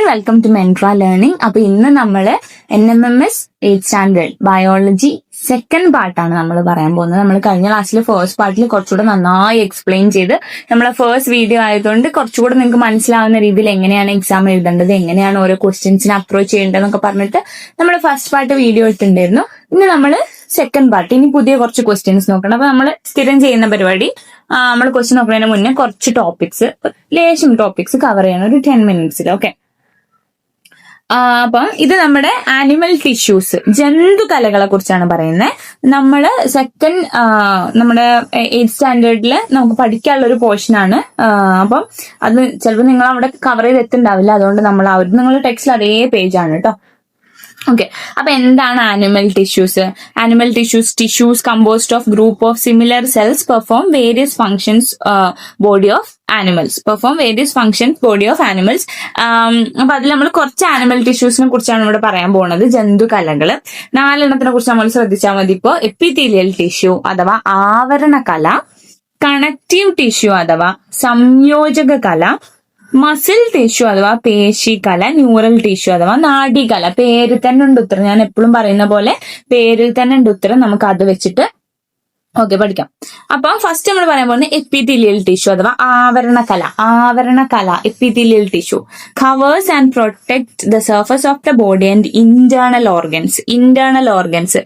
Welcome to മെൻട്ര learning. അപ്പൊ ഇന്ന് നമ്മള് NMMS 8th standard biology second പാർട്ടാണ് നമ്മൾ പറയാൻ പോകുന്നത്. നമ്മൾ കഴിഞ്ഞ ക്ലാസ്സിൽ ഫസ്റ്റ് പാർട്ടിൽ കുറച്ചുകൂടെ നന്നായി എക്സ്പ്ലെയിൻ ചെയ്ത് നമ്മളെ ഫസ്റ്റ് വീഡിയോ ആയതുകൊണ്ട് കുറച്ചുകൂടെ നിങ്ങൾക്ക് മനസ്സിലാവുന്ന രീതിയിൽ എങ്ങനെയാണ് എക്സാം എഴുതേണ്ടത്, എങ്ങനെയാണ് ഓരോ ക്വസ്റ്റ്യൻസിനെ അപ്രോച്ച് ചെയ്യേണ്ടതെന്നൊക്കെ പറഞ്ഞിട്ട് നമ്മൾ ഫസ്റ്റ് പാർട്ട് വീഡിയോ ഇട്ടുണ്ടായിരുന്നു. ഇന്ന് നമ്മൾ സെക്കൻഡ് പാർട്ട്, ഇനി പുതിയ കുറച്ച് ക്വസ്റ്റ്യൻസ് നോക്കണം. അപ്പൊ നമ്മൾ സ്ഥിരം ചെയ്യുന്ന പരിപാടി, നമ്മൾ ക്വസ്റ്റ്യൻ നോക്കുന്നതിന് മുന്നേ കുറച്ച് ലേശം ടോപ്പിക്സ് കവർ ചെയ്യണം ഒരു 10 minutes. ഓക്കെ, അപ്പം ഇത് നമ്മുടെ ആനിമൽ ടിഷ്യൂസ്, ജന്തുകലകളെ കുറിച്ചാണ് പറയുന്നത്. നമ്മള് നമ്മുടെ 8th സ്റ്റാൻഡേർഡിൽ നമുക്ക് പഠിക്കാനുള്ള ഒരു പോർഷൻ ആണ്. അപ്പം അത് ചിലപ്പോൾ നിങ്ങൾ അവിടെ കവർ ചെയ്ത് എത്തുണ്ടാവില്ല, അതുകൊണ്ട് നമ്മൾ നിങ്ങളുടെ ടെക്സ്റ്റിൽ അതേ പേജാണ് കേട്ടോ. ഓക്കെ, അപ്പൊ എന്താണ് animal tissues? Animal tissues composed of group of similar cells perform various functions body of animals. അപ്പൊ അതിൽ നമ്മൾ കുറച്ച് ആനിമൽ ടിഷ്യൂസിനെ കുറിച്ചാണ് ഇവിടെ പറയാൻ പോകുന്നത്, ജന്തുകലകള്. 4 കുറിച്ച് നമ്മൾ ശ്രദ്ധിച്ചാൽ മതി. ഇപ്പോ എപ്പിത്തീലിയൽ ടിഷ്യൂ അഥവാ ആവരണകല, കണക്റ്റീവ് ടിഷ്യൂ അഥവാ സംയോജക കല, മസിൽ ടിഷ്യൂ അഥവാ പേശികല, ന്യൂറൽ ടിഷ്യൂ അഥവാ നാഡീകല. പേരിൽ തന്നെ ഉണ്ട് ഉത്തരം, ഞാൻ എപ്പോഴും പറയുന്ന പോലെ പേരിൽ തന്നെ ഉണ്ട് ഉത്തരം. നമുക്ക് അത് വെച്ചിട്ട് പഠിക്കാം. അപ്പൊ ഫസ്റ്റ് നമ്മൾ പറയാൻ പോകുന്നത് എപ്പിത്തീലിയൽ ടിഷ്യൂ അഥവാ ആവരണകല. Epithelial tissue covers and protect the surface of the body and internal organs.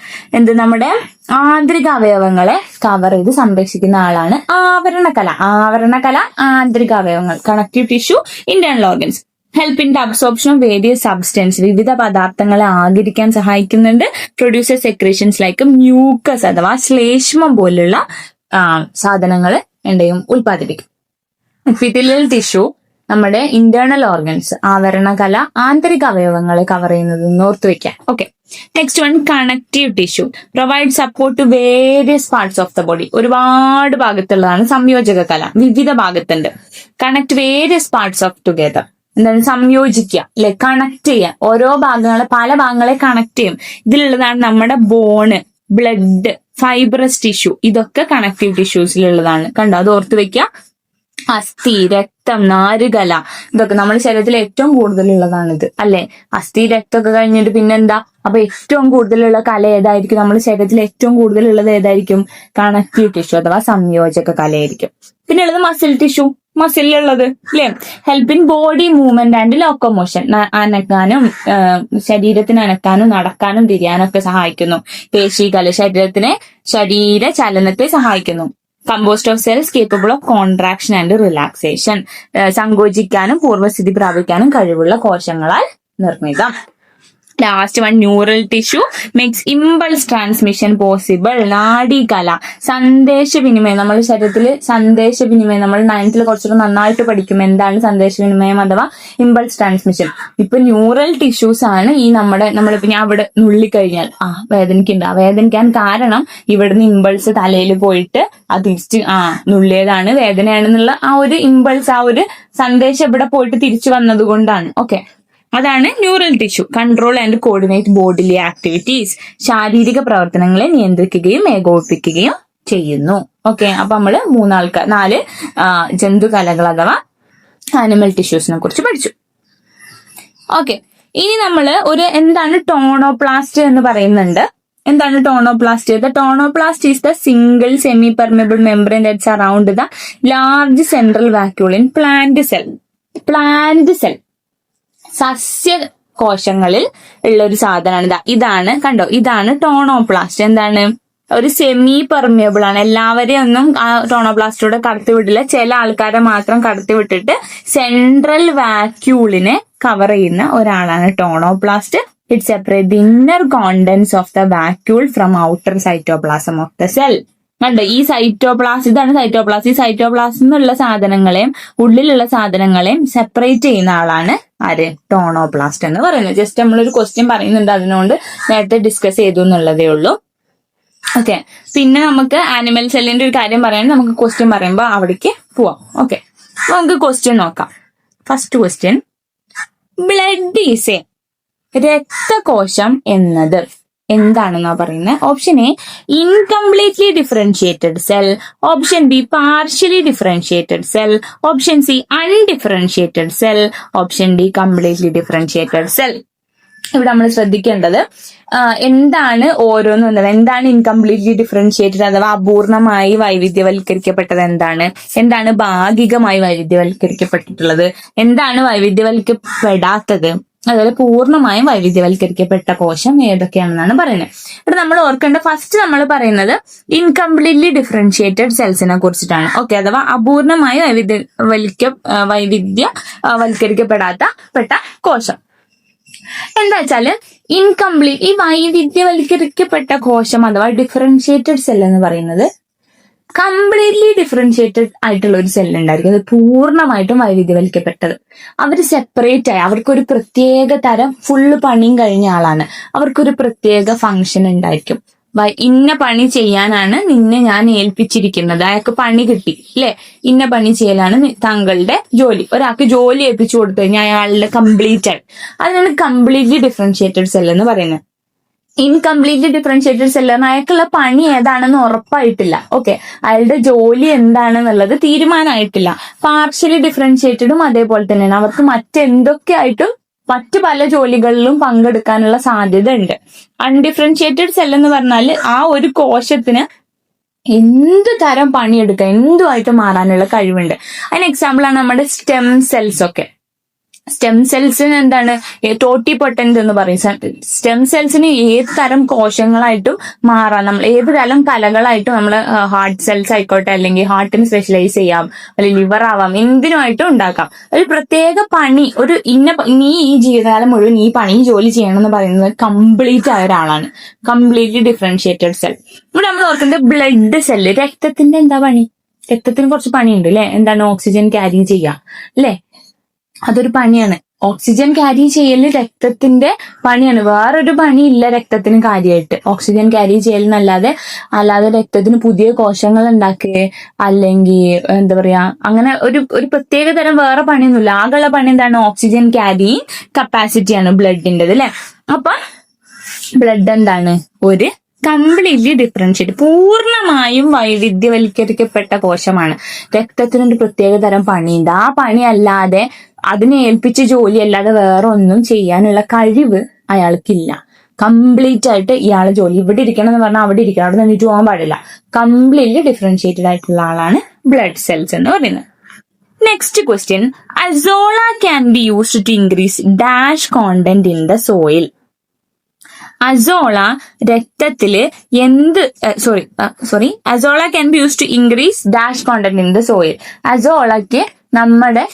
നമ്മുടെ ആന്തരിക അവയവങ്ങളെ കവർ ചെയ്ത് സംരക്ഷിക്കുന്ന ആളാണ് ആവരണകല. ആന്തരിക അവയവങ്ങൾ, connective tissue, internal organs. Help in the absorption of various substance, വിവിധ പദാർത്ഥങ്ങളെ ആഗിരിക്കാൻ സഹായിക്കുന്നുണ്ട്. പ്രൊഡ്യൂസസ് സെക്രീഷൻസ് ലൈക്ക് മ്യൂക്കസ് അഥവാ ശ്ലേഷ്മം പോലുള്ള സാധനങ്ങൾ ഉൽപ്പാദിപ്പിക്കും. എപ്പിത്തീലിയൽ ടിഷ്യൂ നമ്മുടെ ഇന്റേണൽ ഓർഗൻസ്, ആവരണകല ആന്തരിക അവയവങ്ങളെ കവർ ചെയ്യുന്നത് ഓർത്ത് വെക്കാം. Okay, next one connective tissue provide support to various parts of the body. ഒരുപാട് ഭാഗത്തുള്ളതാണ്. സംയോജക കല വിവിധ ഭാഗത്തുണ്ട്. Connect various parts of together, എന്താണ് സംയോജിക്കുക, അല്ലെ, കണക്ട് ചെയ്യുക. ഓരോ പല ഭാഗങ്ങളെ കണക്ട് ചെയ്യും. ഇതിലുള്ളതാണ് നമ്മുടെ ബോണ്, ബ്ലഡ്, ഫൈബ്രസ് ടിഷ്യൂ. ഇതൊക്കെ കണക്റ്റീവ് ടിഷ്യൂസിലുള്ളതാണ്. കണ്ടോ, അത് ഓർത്ത് വെക്കുക. അസ്ഥി, രക്തം, നാരുകല, ഇതൊക്കെ നമ്മുടെ ശരീരത്തിൽ ഏറ്റവും കൂടുതലുള്ളതാണിത്, അല്ലെ. അസ്ഥി, രക്തമൊക്കെ കഴിഞ്ഞിട്ട് പിന്നെന്താ? അപ്പൊ ഏറ്റവും കൂടുതലുള്ള കല ഏതായിരിക്കും? നമ്മുടെ ശരീരത്തിൽ ഏറ്റവും കൂടുതലുള്ളത് ഏതായിരിക്കും? കണക്റ്റീവ് ടിഷ്യൂ അഥവാ സംയോജക കലയായിരിക്കും. പിന്നെ ഉള്ളത് മസിൽ ടിഷ്യൂ, മസിലുള്ളത്, അല്ലെ. Help in body movement and locomotion, അനക്കാനും ശരീരത്തിന് അനക്കാനും നടക്കാനും തിരിയാനും ഒക്കെ സഹായിക്കുന്നു. പേശികല ശരീര ചലനത്തെ സഹായിക്കുന്നു. Composed of cells capable of contraction and relaxation, സങ്കോചിക്കാനും പൂർവ്വസ്ഥിതി പ്രാപിക്കാനും കഴിവുള്ള കോശങ്ങളാൽ നിർമ്മിതം. Last one neural tissue makes impulse transmission possible. നാഡീകല, സന്ദേശവിനിമയം. നമ്മുടെ ശരീരത്തിൽ സന്ദേശവിനിമയം നമ്മൾ 9th കുറച്ചുകൂടെ നന്നായിട്ട് പഠിക്കും. എന്താണ് സന്ദേശവിനിമയം അഥവാ ഇമ്പൾസ് ട്രാൻസ്മിഷൻ. ഇപ്പൊ ന്യൂറൽ ടിഷ്യൂസ് ആണ് ഈ നമ്മളിപ്പോ ഞാൻ അവിടെ നുള്ളിക്കഴിഞ്ഞാൽ വേദനിക്കുന്നുണ്ട്. വേദനിക്കാൻ കാരണം ഇവിടുന്ന് ഇമ്പൾസ് തലയിൽ പോയിട്ട് അത് തിരിച്ച് നുള്ളിയതാണ്, വേദനയാണെന്നുള്ള ആ ഒരു ഇമ്പൾസ്, ആ ഒരു സന്ദേശം ഇവിടെ പോയിട്ട് തിരിച്ചു വന്നത് കൊണ്ടാണ്. ഓക്കെ, അതാണ് neural tissue. Control and coordinate bodily activities, ശാരീരിക പ്രവർത്തനങ്ങളെ നിയന്ത്രിക്കുകയും ഏകോപിപ്പിക്കുകയും ചെയ്യുന്നു. ഓക്കെ, അപ്പൊ നമ്മള് 4 ജന്തുകലകൾ അഥവാ ആനിമൽ ടിഷ്യൂസിനെ കുറിച്ച് പഠിച്ചു. ഓക്കെ, ഇനി നമ്മള് എന്താണ് ടോണോപ്ലാസ്റ്റ് എന്ന് പറയുന്നുണ്ട്. എന്താണ് tonoplast? The tonoplast is the single semi permeable membrane that surround the large central vacuole in plant cell. സസ്യകോശങ്ങളിൽ ഉള്ള ഒരു സാധനമാണ് ഇതാണ്. കണ്ടോ, ഇതാണ് ടോണോപ്ലാസ്റ്റ്. എന്താണ്? ഒരു സെമി പെർമിയബിൾ ആണ്. എല്ലാവരെയും ഒന്നും ആ ടോണോപ്ലാസ്റ്റോടെ കടത്തിവിട്ടില്ല, ചില ആൾക്കാരെ മാത്രം കടത്തിവിട്ടിട്ട് സെൻട്രൽ വാക്യൂളിനെ കവർ ചെയ്യുന്ന ഒരാളാണ് tonoplast. It separate the inner contents of the vacuole from outer cytoplasm of the cell. കണ്ടോ, ഈ ഇതാണ് സൈറ്റോപ്ലാസം. ഈ സൈറ്റോപ്ലാസം എന്നുള്ള സാധനങ്ങളെയും ഉള്ളിലുള്ള സാധനങ്ങളെയും സെപ്പറേറ്റ് ചെയ്യുന്ന ആളാണ് ആര്? ടോണോപ്ലാസ്റ്റ് എന്ന് പറയുന്നത്. ജസ്റ്റ് നമ്മളൊരു ക്വസ്റ്റ്യൻ പറയുന്നുണ്ട്, അതിനോട് നേരത്തെ ഡിസ്കസ് ചെയ്തു എന്നുള്ളതേ ഉള്ളൂ. ഓക്കെ, പിന്നെ നമുക്ക് ആനിമൽ സെല്ലിന്റെ ഒരു കാര്യം പറയാൻ നമുക്ക് ക്വസ്റ്റ്യൻ പറയുമ്പോൾ അവിടേക്ക് പോവാം. ഓക്കെ, അപ്പൊ നമുക്ക് ക്വസ്റ്റ്യൻ നോക്കാം. First question, blood is a രക്തകോശം എന്നത് എന്താണെന്നാ പറയുന്നത്? Option A incompletely differentiated cell, option B partially differentiated cell, option C undifferentiated cell, option D completely differentiated cell. ഇവിടെ നമ്മൾ ശ്രദ്ധിക്കേണ്ടത് എന്താണ് ഓരോന്നും എന്നത്. എന്താണ് ഇൻകംപ്ലീറ്റ്ലി ഡിഫറൻഷിയേറ്റഡ് അഥവാ അപൂർണമായി വൈവിധ്യവൽക്കരിക്കപ്പെട്ടത്, എന്താണ് ഭാഗികമായി വൈവിധ്യവൽക്കരിക്കപ്പെട്ടിട്ടുള്ളത്, എന്താണ് വൈവിധ്യവൽക്കപ്പെടാത്തത്, അതുപോലെ പൂർണ്ണമായും വൈവിധ്യവൽക്കരിക്കപ്പെട്ട കോശം ഏതൊക്കെയാണെന്നാണ് പറയുന്നത്. ഇവിടെ നമ്മൾ ഓർക്കേണ്ട ഫസ്റ്റ് നമ്മൾ പറയുന്നത് ഇൻകംപ്ലീറ്റ്ലി ഡിഫറൻഷിയേറ്റഡ് സെൽസിനെ കുറിച്ചിട്ടാണ്. ഓക്കെ, അഥവാ അപൂർണമായി വൈവിധ്യവൽക്കരിക്കപ്പെടാത്ത കോശം. എന്താ വെച്ചാല് ഇൻകംപ്ലീറ്റ്, ഈ വൈവിധ്യവൽക്കരിക്കപ്പെട്ട കോശം അഥവാ ഡിഫറൻഷിയേറ്റഡ് സെൽ എന്ന് പറയുന്നത് കംപ്ലീറ്റ്ലി ഡിഫറൻഷിയേറ്റഡ് ആയിട്ടുള്ള ഒരു സെൽ ഉണ്ടായിരിക്കും. അത് പൂർണ്ണമായിട്ടും വൈവിധ്യവൽക്കപ്പെട്ടത്. അവർ സെപ്പറേറ്റ് ആയി, അവർക്കൊരു പ്രത്യേക തരം ഫുള്ള് പണിയും കഴിഞ്ഞ ആളാണ്. അവർക്കൊരു പ്രത്യേക ഫംഗ്ഷൻ ഉണ്ടായിരിക്കും. ഇന്ന പണി ചെയ്യാനാണ് നിന്നെ ഞാൻ ഏൽപ്പിച്ചിരിക്കുന്നത്, അയാൾക്ക് പണി കിട്ടി അല്ലെ, ഇന്ന പണി ചെയ്യലാണ് താങ്കളുടെ ജോലി. ഒരാൾക്ക് ജോലി ഏൽപ്പിച്ചു കൊടുത്തു കഴിഞ്ഞാൽ അയാളുടെ കംപ്ലീറ്റ് ആയി, അതിനാണ് കംപ്ലീറ്റ്ലി ഡിഫറൻഷിയേറ്റഡ് സെൽ എന്ന് പറയുന്നത്. ഇൻകംപ്ലീറ്റ്ലി ഡിഫറൻഷിയേറ്റഡ് സെൽ അയാൾക്കുള്ള പണി ഏതാണെന്ന് ഉറപ്പായിട്ടില്ല. ഓക്കെ, അയാളുടെ ജോലി എന്താണെന്നുള്ളത് തീരുമാനമായിട്ടില്ല. പാർഷ്യലി ഡിഫറൻഷിയേറ്റഡും അതേപോലെ തന്നെയാണ്. അവർക്ക് മറ്റെന്തൊക്കെയായിട്ടും മറ്റു പല ജോലികളിലും പങ്കെടുക്കാനുള്ള സാധ്യത ഉണ്ട്. അൺഡിഫറൻഷിയേറ്റഡ് സെൽ എന്ന് പറഞ്ഞാൽ ആ ഒരു കോശത്തിന് എന്ത് തരം പണിയെടുക്കാം, എന്തുമായിട്ട് മാറാനുള്ള കഴിവുണ്ട്. അതിന് എക്സാമ്പിൾ ആണ് നമ്മുടെ സ്റ്റെം സെൽസ് ഒക്കെ. സ്റ്റെം സെൽസിന് എന്താണ് ടോട്ടി പൊട്ടന്റ് എന്ന് പറയും. സ്റ്റെം സെൽസിന് ഏത് തരം കോശങ്ങളായിട്ടും മാറാം. നമ്മൾ ഏത് തരം കലകളായിട്ടും നമ്മൾ ഹാർട്ട് സെൽസ് ആയിക്കോട്ടെ, അല്ലെങ്കിൽ ഹാർട്ടിന് സ്പെഷ്യലൈസ് ചെയ്യാം, അല്ലെങ്കിൽ ലിവർ ആവാം, എന്തിനുമായിട്ടും ഉണ്ടാക്കാം. ഒരു പ്രത്യേക പണി, ഒരു നീ ഈ ജീവിതകാലം മുഴുവൻ ഈ പണി ജോലി ചെയ്യണം എന്ന് പറയുന്നത് കംപ്ലീറ്റ് ആയ ഒരാളാണ് കംപ്ലീറ്റ്ലി ഡിഫറൻഷിയേറ്റഡ് സെൽ. ഇവിടെ നമ്മൾ ഓർക്കുന്നത് ബ്ലഡ് സെല്ല്, രക്തത്തിന്റെ എന്താ പണി? രക്തത്തിന് കുറച്ച് പണിയുണ്ട് അല്ലെ. എന്താണ്? ഓക്സിജൻ ക്യാരി ചെയ്യുക അല്ലെ, അതൊരു പണിയാണ്. ഓക്സിജൻ ക്യാരി ചെയ്യല് രക്തത്തിന്റെ പണിയാണ്. വേറൊരു പണിയില്ല രക്തത്തിന് കാര്യമായിട്ട്. ഓക്സിജൻ ക്യാരി അല്ലാതെ രക്തത്തിന് പുതിയ കോശങ്ങൾ ഉണ്ടാക്കുക, അല്ലെങ്കിൽ എന്താ പറയാ, അങ്ങനെ ഒരു പ്രത്യേക തരം വേറെ പണിയൊന്നുമില്ല. ആകെയുള്ള പണി എന്താണ്? ഓക്സിജൻ ക്യാരിങ് കപ്പാസിറ്റിയാണ് ബ്ലഡിൻ്റെത് അല്ലെ. അപ്പൊ ബ്ലഡ് എന്താണ്? ഒരു കംപ്ലീറ്റ്ലി ഡിഫറൻഷിയേറ്റ്, പൂർണ്ണമായും വൈവിധ്യവൽക്കരിക്കപ്പെട്ട കോശമാണ്. രക്തത്തിനൊരു പ്രത്യേക തരം പണിയുണ്ട്. ആ പണി അല്ലാതെ, അതിനെ ഏൽപ്പിച്ച ജോലി അല്ലാതെ വേറെ ഒന്നും ചെയ്യാനുള്ള കഴിവ് അയാൾക്കില്ല. കംപ്ലീറ്റ് ആയിട്ട് ഇയാളെ ജോലി ഇവിടെ ഇരിക്കണം എന്ന് പറഞ്ഞാൽ അവിടെ ഇരിക്കണം, അവിടെ നിന്നിട്ട് പോകാൻ പാടില്ല. കംപ്ലീറ്റ്ലി ഡിഫറൻഷിയേറ്റഡ് ആയിട്ടുള്ള ആളാണ് ബ്ലഡ് സെൽസ് എന്ന് പറയുന്നത്. Next question, Azolla can be used to increase dash content in the soil. Azolla രക്തത്തില് Azolla can be use to increase dash content in the soil. അസോളക്ക് നമ്മുടെ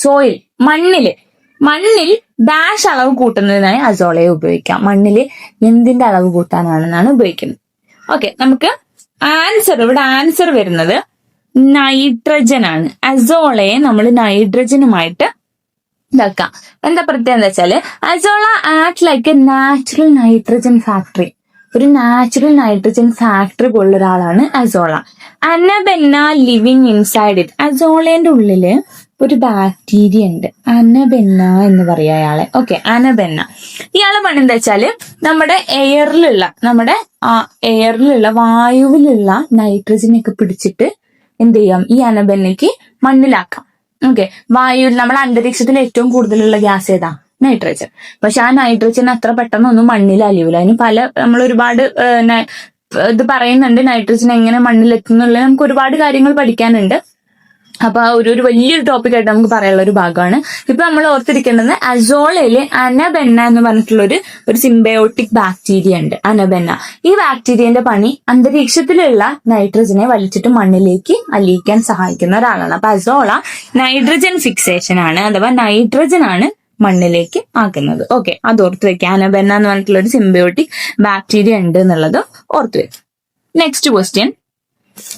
സോയിൽ, മണ്ണിൽ ഡാഷ് അളവ് കൂട്ടുന്നതിനായി അസോളയെ ഉപയോഗിക്കാം. മണ്ണില് എന്തിന്റെ അളവ് കൂട്ടാനാണെന്നാണ് ഉപയോഗിക്കുന്നത്. ഓക്കെ, നമുക്ക് ഇവിടെ ആൻസർ വരുന്നത് നൈട്രജൻ ആണ്. അസോളയെ നമ്മൾ നൈട്രജനുമായിട്ട് ഇതാക്കാം. എന്താ പ്രത്യേകത എന്താ വെച്ചാല്, Azolla act like a natural nitrogen factory. ഒരു നാച്ചുറൽ നൈട്രജൻ ഫാക്ടറി പോലുള്ള ഒരാളാണ് Azolla. Anabaena living inside it. അസോളേന്റെ ഉള്ളില് ഒരു ബാക്ടീരിയ ഉണ്ട്, അനബെന്ന എന്ന് പറയാ അയാളെ. Okay, Anabaena. ഇയാളെ പണി എന്താ വെച്ചാല് നമ്മുടെ എയറിലുള്ള വായുവിലുള്ള നൈട്രജനൊക്കെ പിടിച്ചിട്ട് എന്ത് ചെയ്യാം, ഈ അനബെന്നയ്ക്ക് മണ്ണിലാക്കാം. ഓക്കെ, വായുവിൽ നമ്മുടെ അന്തരീക്ഷത്തിൽ ഏറ്റവും കൂടുതലുള്ള ഗ്യാസ് ഏതാ? നൈട്രജൻ. പക്ഷെ ആ നൈട്രജൻ അത്ര പെട്ടെന്നൊന്നും മണ്ണിൽ അലിയൂല. അതിന് നമ്മൾ ഒരുപാട് ഇത് പറയുന്നുണ്ട്, നൈട്രജൻ എങ്ങനെ മണ്ണിലെത്തുന്നുള്ളത് നമുക്ക് ഒരുപാട് കാര്യങ്ങൾ പഠിക്കാനുണ്ട്. അപ്പൊ ഒരു വലിയൊരു ടോപ്പിക് ആയിട്ട് നമുക്ക് പറയാനുള്ള ഒരു ഭാഗമാണ്. ഇപ്പൊ നമ്മൾ ഓർത്തിരിക്കേണ്ടത് അസോളയില് അനബെന്ന എന്ന് പറഞ്ഞിട്ടുള്ള ഒരു സിംബയോട്ടിക് ബാക്ടീരിയ ഉണ്ട്, അനബെന്ന. ഈ ബാക്ടീരിയന്റെ പണി അന്തരീക്ഷത്തിലുള്ള നൈട്രജനെ വലിച്ചിട്ട് മണ്ണിലേക്ക് അലിയിക്കാൻ സഹായിക്കുന്ന ഒരാളാണ്. അപ്പൊ അസോള നൈട്രജൻ ഫിക്സേഷൻ ആണ്, അഥവാ നൈട്രജൻ ആണ് മണ്ണിലേക്ക് ആക്കുന്നത്. ഓക്കെ, അത് ഓർത്ത് വെക്കുക. അനബെന്ന എന്ന് പറഞ്ഞിട്ടുള്ള ഒരു സിംബയോട്ടിക് ബാക്ടീരിയ ഉണ്ട് എന്നുള്ളത് ഓർത്ത് വെക്കുക. Next question,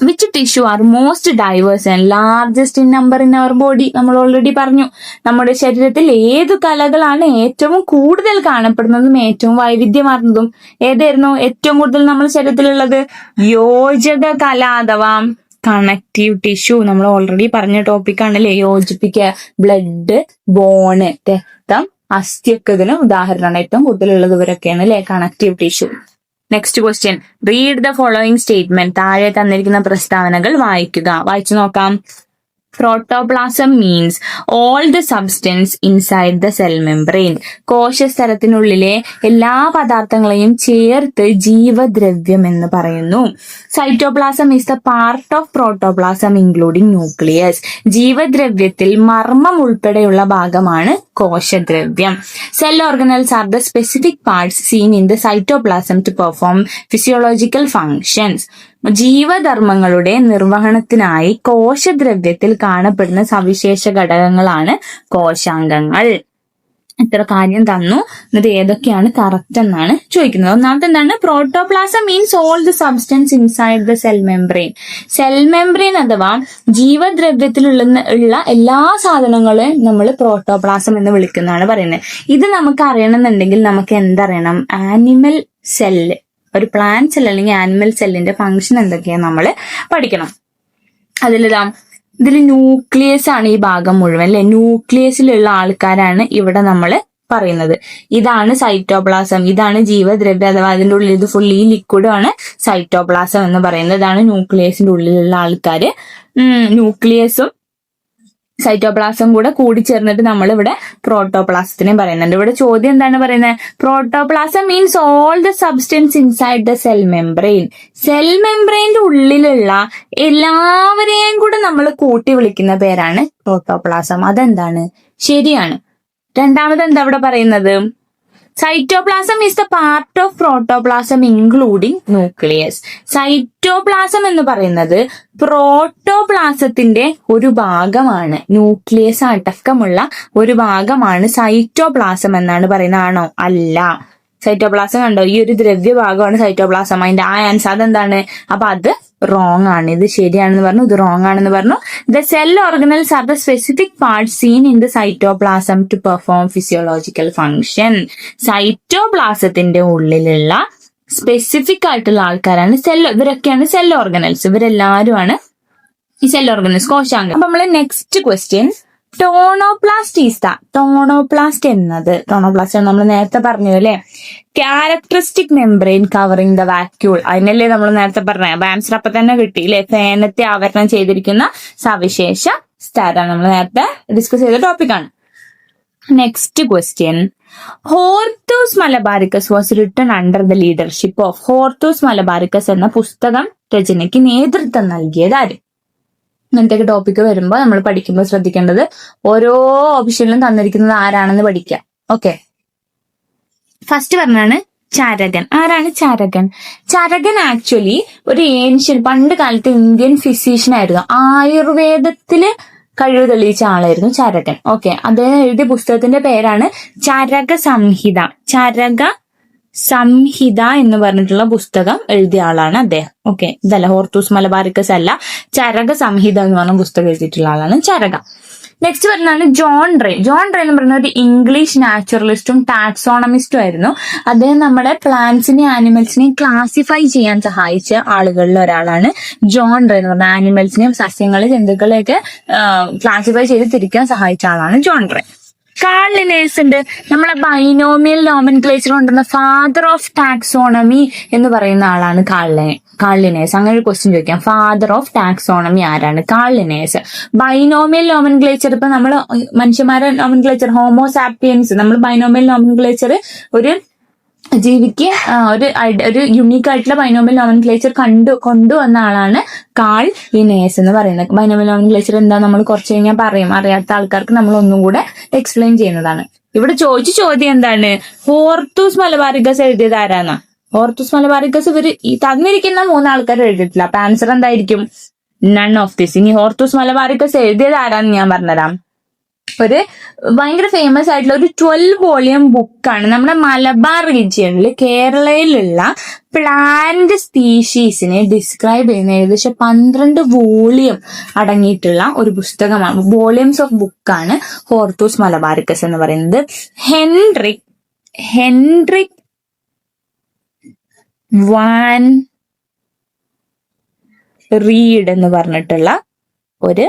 which tissue are most diverse and largest in number in our body. നമ്മൾ ഓൾറെഡി പറഞ്ഞു, നമ്മുടെ ശരീരത്തിൽ ഏതു കലകളാണ് ഏറ്റവും കൂടുതൽ കാണപ്പെടുന്നതും ഏറ്റവും വൈവിധ്യമാർന്നതും? ഏതായിരുന്നു ഏറ്റവും കൂടുതൽ നമ്മുടെ ശരീരത്തിലുള്ളത്? യോജക കല അഥവാ കണക്റ്റീവ് ടിഷ്യൂ. നമ്മൾ ഓൾറെഡി പറഞ്ഞ ടോപ്പിക് ആണല്ലേ, യോജിപ്പിക്കുക. ബ്ലഡ്, ബോണ്, രക്തം, അസ്ഥിയൊക്കെ ഇതിന് ഉദാഹരണമാണ്. ഏറ്റവും കൂടുതലുള്ളത് ഇവരൊക്കെയാണ് അല്ലെ, connective tissue. Next question, read the following statement. താഴെ തന്നിരിക്കുന്ന പ്രസ്താവനകൾ വായിക്കുക. വായിച്ചു നോക്കാം. Protoplasm means all the substance inside the cell membrane. കോശസ്തരത്തിനുള്ളിലെ എല്ലാ പദാർത്ഥങ്ങളെയും ചേർത്ത് ജീവദ്രവ്യം എന്ന് പറയുന്നു. Cytoplasm is the part of protoplasm including nucleus. ജീവദ്രവ്യത്തിൽ മർമ്മം ഉൾപ്പെടെയുള്ള ഭാഗമാണ് കോശദ്രവ്യം. Cell organelles are the specific parts seen in the cytoplasm to perform physiological functions. ജീവധർമ്മങ്ങളുടെ നിർവഹണത്തിനായി കോശദ്രവ്യത്തിൽ കാണപ്പെടുന്ന സവിശേഷ ഘടകങ്ങളാണ് കോശാംഗങ്ങൾ. ഇത്ര കാര്യം തന്നു. എന്നിട്ട് ഏതൊക്കെയാണ് കറക്റ്റ് എന്നാണ് ചോദിക്കുന്നത്. ഒന്നാമത്തെ എന്താണ്? Protoplasm means all the substance inside the cell membrane. Cell membrane അഥവാ ജീവദ്രവ്യത്തിലുള്ള എല്ലാ സാധനങ്ങളെയും നമ്മൾ പ്രോട്ടോപ്ലാസം എന്ന് വിളിക്കുന്നതാണ് പറയുന്നത്. ഇത് നമുക്ക് അറിയണമെന്നുണ്ടെങ്കിൽ നമുക്ക് എന്തറിയണം? ആനിമൽ സെല്ല്, ഒരു പ്ലാന്റ് സെൽ അല്ലെങ്കിൽ ആനിമൽ സെല്ലിന്റെ ഫംഗ്ഷൻ എന്തൊക്കെയാണ് നമ്മൾ പഠിക്കണം. ഇതിൽ ന്യൂക്ലിയസ് ആണ് ഈ ഭാഗം മുഴുവൻ അല്ലെ. ന്യൂക്ലിയസിലുള്ള ആൾക്കാരാണ് ഇവിടെ നമ്മൾ പറയുന്നത്. ഇതാണ് സൈറ്റോപ്ലാസം, ഇതാണ് ജീവദ്രവ്യം അഥവാ അതിന്റെ ഉള്ളിൽ ഇത് ഫുൾ ഈ ലിക്വിഡാണ് സൈറ്റോപ്ലാസം എന്ന് പറയുന്നത്. ഇതാണ് ന്യൂക്ലിയസിന്റെ ഉള്ളിലുള്ള ആൾക്കാര്. ന്യൂക്ലിയസും സൈറ്റോപ്ലാസം കൂടെ കൂടിച്ചേർന്നിട്ട് നമ്മൾ ഇവിടെ പ്രോട്ടോപ്ലാസത്തിനെ പറയുന്നുണ്ട്. ഇവിടെ ചോദ്യം എന്താണ് പറയുന്നത്? Protoplasm means all the substance inside the cell membrane. Cell മെംബ്രെയിന്റെ ഉള്ളിലുള്ള എല്ലാവരെയും കൂടെ നമ്മൾ കൂട്ടി വിളിക്കുന്ന പേരാണ് പ്രോട്ടോപ്ലാസം. അതെന്താണ്? ശരിയാണ്. രണ്ടാമത് എന്താ ഇവിടെ പറയുന്നത്? Cytoplasm is the part of protoplasm including nucleus. Cytoplasm എന്ന് പറയുന്നത് പ്രോട്ടോപ്ലാസത്തിന്റെ ഒരു ഭാഗമാണ്. ന്യൂക്ലിയസ് അടക്കമുള്ള ഒരു ഭാഗമാണ് സൈറ്റോപ്ലാസം എന്നാണ് പറയുന്നത്. ആണോ? അല്ല. സൈറ്റോപ്ലാസം കണ്ടോ, ഈ ഒരു ദ്രവ്യഭാഗമാണ് സൈറ്റോപ്ലാസം. അതിന്റെ ആ ആൻസർ അതെന്താണ്? അപ്പൊ അത് റോങ് ആണ്. ഇത് ശരിയാണെന്ന് പറഞ്ഞു, ഇത് റോങ് ആണെന്ന് പറഞ്ഞു. The cell organelles are the specific parts seen in the cytoplasm to perform physiological function. സൈറ്റോപ്ലാസത്തിന്റെ ഉള്ളിലുള്ള സ്പെസിഫിക് ആയിട്ടുള്ള ആൾക്കാരാണ് ഇവരൊക്കെയാണ് സെൽ ഓർഗനൽസ്. ഇവരെല്ലാവരുമാണ് ഈ സെൽ ഓർഗനൽസ്, കോശാംഗം. അപ്പൊ നമ്മള് next question, tonoplast is the. Tonoplast എന്നത്, ടോണോപ്ലാസ്റ്റ് നമ്മൾ നേരത്തെ പറഞ്ഞു അല്ലെ, characteristic membrane covering the vacuole. അതിനല്ലേ നമ്മൾ നേരത്തെ പറഞ്ഞ. അപ്പൊ ആൻസർ അപ്പൊ തന്നെ കിട്ടി അല്ലെ. ഫേനത്തെ ആവരണം ചെയ്തിരിക്കുന്ന സവിശേഷ സ്തരം നമ്മൾ നേരത്തെ ഡിസ്കസ് ചെയ്ത ടോപ്പിക്കാണ്. Next question, Hortus Malabaricus was written under the leadership of. Hortus Malabaricus എന്ന പുസ്തകം രചനയ്ക്ക് നേതൃത്വം നൽകിയത് ആര്? ഇങ്ങനത്തെ ടോപ്പിക്ക് വരുമ്പോൾ നമ്മൾ പഠിക്കുമ്പോൾ ശ്രദ്ധിക്കേണ്ടത് ഓരോ ഓപ്ഷനിലും തന്നിരിക്കുന്നത് ആരാണെന്ന് പഠിക്കാം. ഓക്കെ, ഫസ്റ്റ് പറഞ്ഞാണ് ചരകൻ. ആരാണ് ചരകൻ? ചരകൻ ആക്ച്വലി ഒരു ഏൻഷ്യൻ പണ്ട് കാലത്ത് ഇന്ത്യൻ ഫിസിഷ്യൻ ആയിരുന്നു. ആയുർവേദത്തില് കഴിവ് തെളിയിച്ച ആളായിരുന്നു ചരകൻ. ഓക്കെ, അദ്ദേഹം എഴുതിയ പുസ്തകത്തിന്റെ പേരാണ് ചരക സംഹിത. ചരക സംഹിത എന്ന് പറഞ്ഞിട്ടുള്ള പുസ്തകം എഴുതിയ ആളാണ് അദ്ദേഹം. ഓക്കെ, ഇതല്ല ഹോർത്തൂസ് മലബാറിക്കസ് അല്ല, ചരക സംഹിത എന്ന് പറഞ്ഞ പുസ്തകം എഴുതിയിട്ടുള്ള ആളാണ് ചരക. നെക്സ്റ്റ് പറഞ്ഞാണ് ജോൺ റേ. ജോൺ റേ എന്ന് പറഞ്ഞ ഒരു ഇംഗ്ലീഷ് നാച്ചുറലിസ്റ്റും ടാക്സോണമിസ്റ്റും ആയിരുന്നു. അദ്ദേഹം നമ്മുടെ പ്ലാന്റ്സിനെയും ആനിമൽസിനെയും ക്ലാസിഫൈ ചെയ്യാൻ സഹായിച്ച ആളുകളിൽ ഒരാളാണ് ജോൺ റേ എന്ന് പറഞ്ഞ. ആനിമൽസിനെയും സസ്യങ്ങളെ ജന്തുക്കളെയൊക്കെ ക്ലാസിഫൈ ചെയ്ത് തിരിക്കാൻ സഹായിച്ച ആളാണ് ജോൺ റേ. കാൾ ലിനേഴ്സ് ഉണ്ട്, നമ്മളെ ബൈനോമിയൽ നോമൻക്ലേച്ചർ കൊണ്ടുവന്ന ഫാദർ ഓഫ് ടാക്സോണമി എന്ന് പറയുന്ന ആളാണ് കാൾ ലിനേഴ്സ്. അങ്ങനെ ഒരു ക്വസ്റ്റ്യൻ ചോദിക്കാം, ഫാദർ ഓഫ് ടാക്സോണമി ആരാണ്? Carl Linnaeus. ബൈനോമിയൽ നോമൻക്ലേച്ചർ, ഇപ്പൊ നമ്മള് മനുഷ്യന്മാരെ നോമൻക്ലേച്ചർ ഹോമോസാപ്പിയൻസ്, നമ്മൾ ബൈനോമിയൽ നോമൻക്ലേച്ചർ ഒരു ജീവിക്ക് ഒരു യുണീക്ക് ആയിട്ടുള്ള ബൈനോമിയൽ നോമൻക്ലേച്ചർ കൊണ്ടുവന്ന ആളാണ് കാൾ ലിനേഴ്സ് എന്ന് പറയുന്നത്. ബൈനോമിയൽ നോമൻക്ലേച്ചർ എന്താ നമ്മൾ കുറച്ച് കഴിഞ്ഞാൽ പറയും. അറിയാത്ത ആൾക്കാർക്ക് നമ്മൾ ഒന്നും കൂടെ എക്സ്പ്ലെയിൻ ചെയ്യുന്നതാണ്. ഇവിടെ ചോദ്യം എന്താണ്? ഹോർത്തൂസ് മലബാറിക്കസ് എഴുതിയത് ആരാന്നാ? ഹോർത്തൂസ് മലബാറിക്കസ് ഈ തന്നിരിക്കുന്ന 3 ആൾക്കാർ എഴുതിയിട്ടില്ല. അപ്പൊ ആൻസർ എന്തായിരിക്കും? None of this. ഇനി ഹോർത്തൂസ് മലബാറിക്കസ് എഴുതിയത് ആരാന്ന് ഞാൻ പറഞ്ഞുതരാം. ഒരു ഭയങ്കര ഫേമസ് ആയിട്ടുള്ള ഒരു 12 വോളിയം ബുക്കാണ്. നമ്മുടെ മലബാർ റീജിയനിൽ കേരളയിലുള്ള പ്ലാന്റ് സ്പീഷീസിനെ ഡിസ്ക്രൈബ് ചെയ്യുന്ന ഏകദേശം 12 വോളിയം അടങ്ങിയിട്ടുള്ള ഒരു പുസ്തകമാണ്. വോളിയംസ് ഓഫ് ബുക്കാണ് ഹോർത്തൂസ് മലബാറിക്കസ് എന്ന് പറയുന്നത്. ഹെൻറിക് വാൻ റീഡ് എന്ന് പറഞ്ഞിട്ടുള്ള ഒരു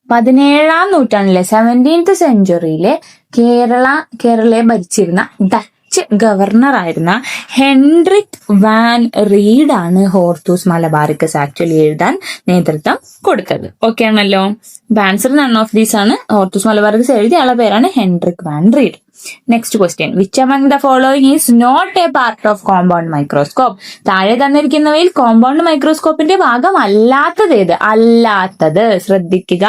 17ാം നൂറ്റാണ്ടിലെ 17th സെഞ്ചുറിയിലെ കേരളയെ ഭരിച്ചിരുന്ന ഡച്ച് ഗവർണർ ആയിരുന്ന ഹെൻറിക് വാൻ റീഡ് ആണ് ഹോർത്തൂസ് മലബാറിക്കസ് ആക്ച്വലി എഴുതാൻ നേതൃത്വം കൊടുത്തത്. ഓക്കെ ആണല്ലോ. ആൻസർ നൺ ഓഫ് ദീസ് ആണ്. ഹോർത്തൂസ് മലബാറിക്കസ് എഴുതിയ ആളെ പേരാണ് Hendrik van Rheede. Next question, which among the following is not a part of compound microscope? താഴെ തന്നിരിക്കുന്നവയിൽ കോമ്പൗണ്ട് മൈക്രോസ്കോപ്പിന്റെ ഭാഗം അല്ലാത്തത് അല്ലാത്തത് ശ്രദ്ധിക്കുക.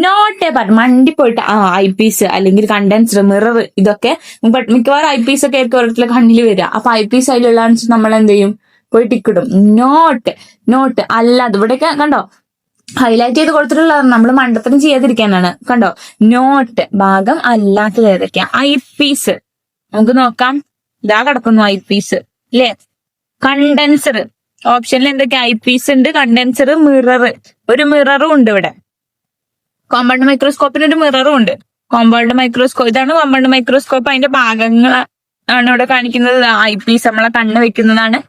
നോട്ട് എ പാർട്ട്, മണ്ടിപ്പോയിട്ട് ഐ പീസ് അല്ലെങ്കിൽ കണ്ടൻസർ, മിറർ, ഇതൊക്കെ മിക്കവാറും ഐ പീസ് ഒക്കെ ആയിരിക്കും ഓരോരുത്തരുടെ കണ്ണിൽ വരിക. അപ്പൊ ഐ പീസ് അതിലുള്ള നമ്മൾ എന്ത് ചെയ്യും, പോയി ടിക്കിടും. നോട്ട് അല്ലാതെ, ഇവിടെയൊക്കെ കണ്ടോ ഹൈലൈറ്റ് ചെയ്ത് കൊടുത്തിട്ടുള്ളതാണ്, നമ്മൾ മണ്ടത്തരം ചെയ്യാതിരിക്കാനാണ്. കണ്ടോ, നോട്ട് ഭാഗം അല്ലാത്തത് ഏതൊക്കെയാ? ഐ പീസ് നമുക്ക് നോക്കാം. ഇതാ കിടക്കുന്നു ഐ പീസ് അല്ലേ. കണ്ടൻസർ ഓപ്ഷനിൽ എന്തൊക്കെയാ? ഐ പീസ് ഉണ്ട്, കണ്ടൻസർ, മിറർ. ഒരു മിററും ഉണ്ട് ഇവിടെ. കോമ്പൗണ്ട് മൈക്രോസ്കോപ്പിന് ഒരു മിററും ഉണ്ട്. കോമ്പൗണ്ട് മൈക്രോസ്കോപ്പ്, ഇതാണ് കോമ്പൗണ്ട് മൈക്രോസ്കോപ്പ്. അതിന്റെ ഭാഗങ്ങൾ ആണ് ഇവിടെ കാണിക്കുന്നത്. ഐ പീസ് നമ്മളെ കണ്ണ് വെക്കുന്നതാണ്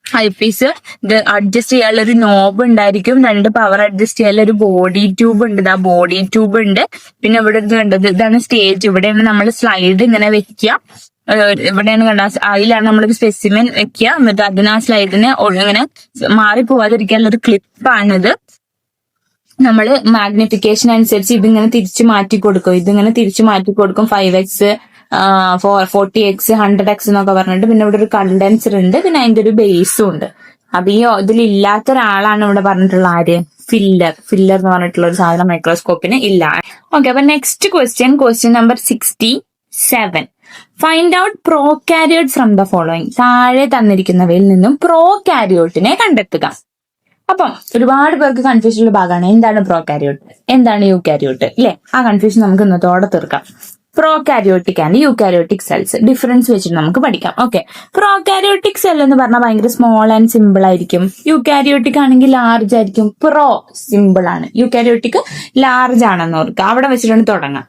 ഐ പീസ്. ഇത് അഡ്ജസ്റ്റ് ചെയ്യാനുള്ള ഒരു നോബ് ഉണ്ടായിരിക്കും. 2 പവർ അഡ്ജസ്റ്റ് ചെയ്യാനുള്ള ഒരു ബോഡി ട്യൂബ് ഉണ്ട്. ആ ബോഡി ട്യൂബ് ഉണ്ട്. പിന്നെ ഇവിടെ ഇത് കണ്ടത്, ഇതാണ് സ്റ്റേജ്. ഇവിടെയാണ് നമ്മൾ സ്ലൈഡ് ഇങ്ങനെ വെക്കുക. ഇവിടെയാണ് കണ്ട, അതിലാണ് നമ്മളൊരു സ്പെസിമെൻ വെക്കുക. എന്നിട്ട് അതിന് ആ സ്ലൈഡിന് ഇങ്ങനെ മാറി പോവാതിരിക്കാനുള്ള ഒരു ക്ലിപ്പാണിത്. നമ്മൾ മാഗ്നിഫിക്കേഷൻ അനുസരിച്ച് ഇതിങ്ങനെ തിരിച്ചു മാറ്റി കൊടുക്കും. 5x 40x 100x എന്നൊക്കെ പറഞ്ഞിട്ട്. പിന്നെ ഇവിടെ ഒരു കണ്ടൻസർ ഉണ്ട്. പിന്നെ അതിന്റെ ഒരു ബേസും ഉണ്ട്. അപ്പൊ ഈ ഇതിലില്ലാത്ത ഒരാളാണ് ഇവിടെ പറഞ്ഞിട്ടുള്ള ആര്? ഫില്ലർ എന്ന് പറഞ്ഞിട്ടുള്ള ഒരു സാധനം മൈക്രോസ്കോപ്പിന് ഇല്ല. ഓക്കെ, അപ്പൊ next question number 67. Find out prokaryote from the following. താഴെ തന്നിരിക്കുന്നവയിൽ നിന്നും പ്രോകാരിയോട്ടിനെ കണ്ടെത്തുക. അപ്പം ഒരുപാട് പേർക്ക് കൺഫ്യൂഷൻ ഉള്ള ഭാഗമാണ് എന്താണ് പ്രോകാരിയോട്ട്, എന്താണ് യൂകാരിയോട്ട് അല്ലെ. ആ കൺഫ്യൂഷൻ നമുക്ക് ഇന്നത്തോടെ തീർക്കാം. Prokaryotic and eukaryotic cells difference വെച്ചിട്ട് നമുക്ക് പഠിക്കാം. ഓക്കെ, പ്രോകാരിയോട്ടിക് സെൽ എന്ന് പറഞ്ഞാൽ ഭയങ്കര സ്മോൾ ആൻഡ് സിമ്പിൾ ആയിരിക്കും. യൂകാരിയോട്ടിക് ആണെങ്കിൽ ലാർജ് ആയിരിക്കും. സിമ്പിൾ ആണ്, യൂകാരിയോട്ടിക് ലാർജ് ആണെന്ന് ഓർക്കുക. അവിടെ വെച്ചിട്ടാണ് തുടങ്ങാം.